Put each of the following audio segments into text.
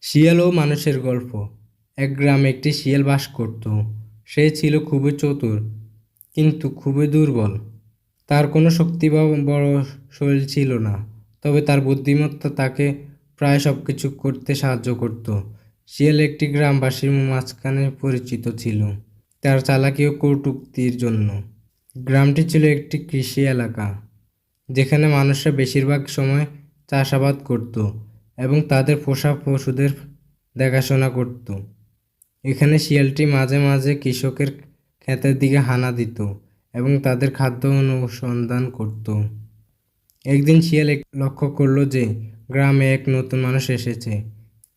শিয়াল ও মানুষের গল্প। এক গ্রামে একটি শিয়াল বাস করত। সে ছিল খুবই চতুর, কিন্তু খুবই দুর্বল। তার কোনো শক্তি বা বড় শরীর ছিল না, তবে তার বুদ্ধিমত্তা তাকে প্রায় সব কিছু করতে সাহায্য করত। শিয়াল একটি গ্রামবাসীর মাঝখানে পরিচিত ছিল তার চালাকি ও কটূক্তির জন্য। গ্রামটি ছিল একটি কৃষি এলাকা, যেখানে মানুষরা বেশিরভাগ সময় চাষাবাদ করত এবং তাদের পোষা পশুদের দেখাশোনা করত। এখানে শিয়ালটি মাঝে মাঝে কৃষকের ক্ষেতের দিকে হানা দিত এবং তাদের খাদ্য অনুসন্ধান করত। একদিন শিয়াল লক্ষ্য করল যে গ্রামে এক নতুন মানুষ এসেছে।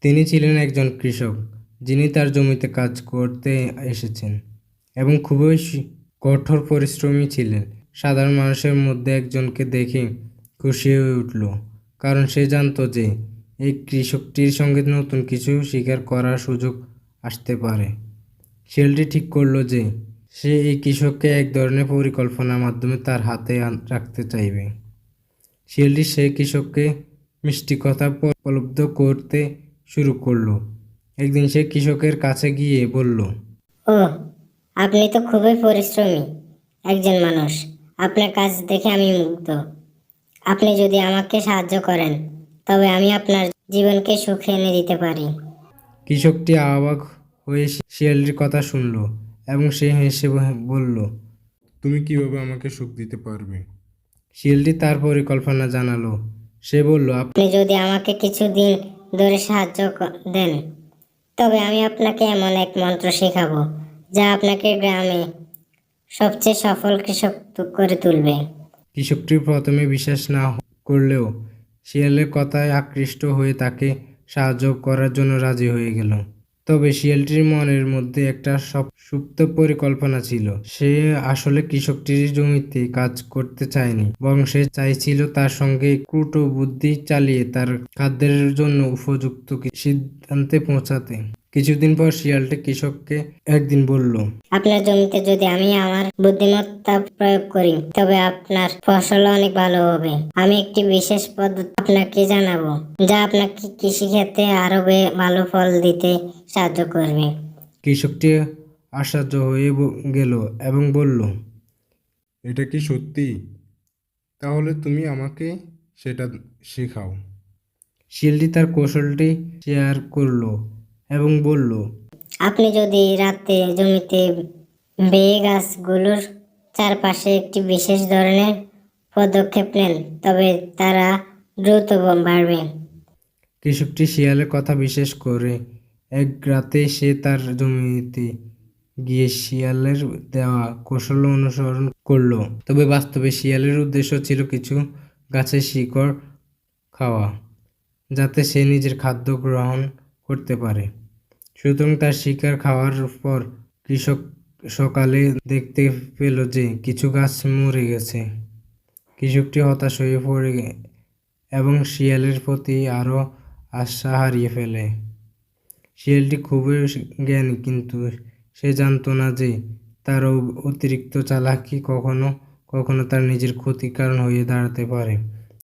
তিনি ছিলেন একজন কৃষক, যিনি তার জমিতে কাজ করতে এসেছেন এবং খুবই কঠোর পরিশ্রমী ছিলেন। সাধারণ মানুষের মধ্যে একজনকে দেখে খুশি হয়ে উঠল, কারণ সে জানত যে এই কৃষকটির সঙ্গে নতুন কিছু শিকার করার সুযোগ আসতে পারে। শিয়ালটি ঠিক করলো যে সে এই কৃষককে এক ধরনের পরিকল্পনার মাধ্যমে তার হাতে রাখতে চাইবে। শিয়ালটি সেই কৃষককে মিষ্টি কথা প্রলুব্ধ করতে শুরু করলো। একদিন সে কৃষকের কাছে গিয়ে বলল, ওহ, আপনি তো খুবই পরিশ্রমী একজন মানুষ। আপনার কাজ দেখে আমি মুগ্ধ। আপনি যদি আমাকে সাহায্য করেন, তবে আমি আপনার জীবনকে সুখ এনে দিতে পারি। কৃষকটি অবাক হয়ে শিয়ালটির কথা শুনল এবং সে হেসে বলল, তুমি কিভাবে আমাকে সুখ দিতে পারবে? শিয়ালটি তার পরিকল্পনা জানালো। সে বলল, আপনি যদি আমাকে কিছুদিন ধরে সাহায্য দেন, তবে আমি আপনাকে এমন এক মন্ত্র শেখাবো যা আপনাকে গ্রামে সবচেয়ে সফল কৃষক করে তুলবে। কৃষকটি প্রথমে বিশ্বাস না করলেও শিয়ালের কথায় আকৃষ্ট হয়ে তাকে সাহায্য করার জন্য রাজি হয়ে গেল। তবে শিয়ালটির মনের মধ্যে একটা সুপ্ত পরিকল্পনা ছিল। সে আসলে কৃষকটির জমিতে কাজ করতে চায়নি, বরং সে চাইছিল তার সঙ্গে কূট বুদ্ধি চালিয়ে তার খাদ্যের জন্য উপযুক্ত সিদ্ধান্তে পৌঁছাতে। কিছুদিন পর শিয়ালটি কৃষককে একদিন বলল, আপনার জমিতে যদি আমি আমার বুদ্ধিমত্তা প্রয়োগ করি, তবে আপনার ফসল অনেক ভালো হবে। আমি একটি বিশেষ পদ্ধতি আপনাকে জানাবো, যা আপনাকে কৃষিক্ষেত্রে আরো ভালো ফল দিতে সাহায্য করবে। কৃষকটি আশ্চর্য হয়ে গেল এবং বলল, এটা কি সত্যি? তাহলে তুমি আমাকে সেটা শেখাও। শিয়ালটি তার কৌশলটি শেয়ার করলো এবং বলল, আপনি যদি রাতে জমিতে বেয়ে গাছগুলোর চারপাশে একটি বিশেষ ধরনের পদক্ষেপ নেন, তবে তারা দ্রুত বাড়বে। কৃষকটি শিয়ালের কথা বিশ্বাস করে এক রাতে সে তার জমিতে গিয়ে শিয়ালের দেওয়া কৌশল অনুসরণ করলো। তবে বাস্তবে শিয়ালের উদ্দেশ্য ছিল কিছু গাছের শিকড় খাওয়া, যাতে সে নিজের খাদ্য গ্রহণ করতে পারে। সুতরাং তার শিকার খাওয়ার পর কৃষক সকালে দেখতে পেল যে কিছু গাছ মরে গেছে। কৃষকটি হতাশ হয়ে পড়ে এবং শিয়ালের প্রতি আরও আশা হারিয়ে ফেলে। শিয়ালটি খুবই জ্ঞানী, কিন্তু সে জানতো না যে তার অতিরিক্ত চালাকি কখনো কখনো তার নিজের ক্ষতির কারণ হয়ে দাঁড়াতে পারে।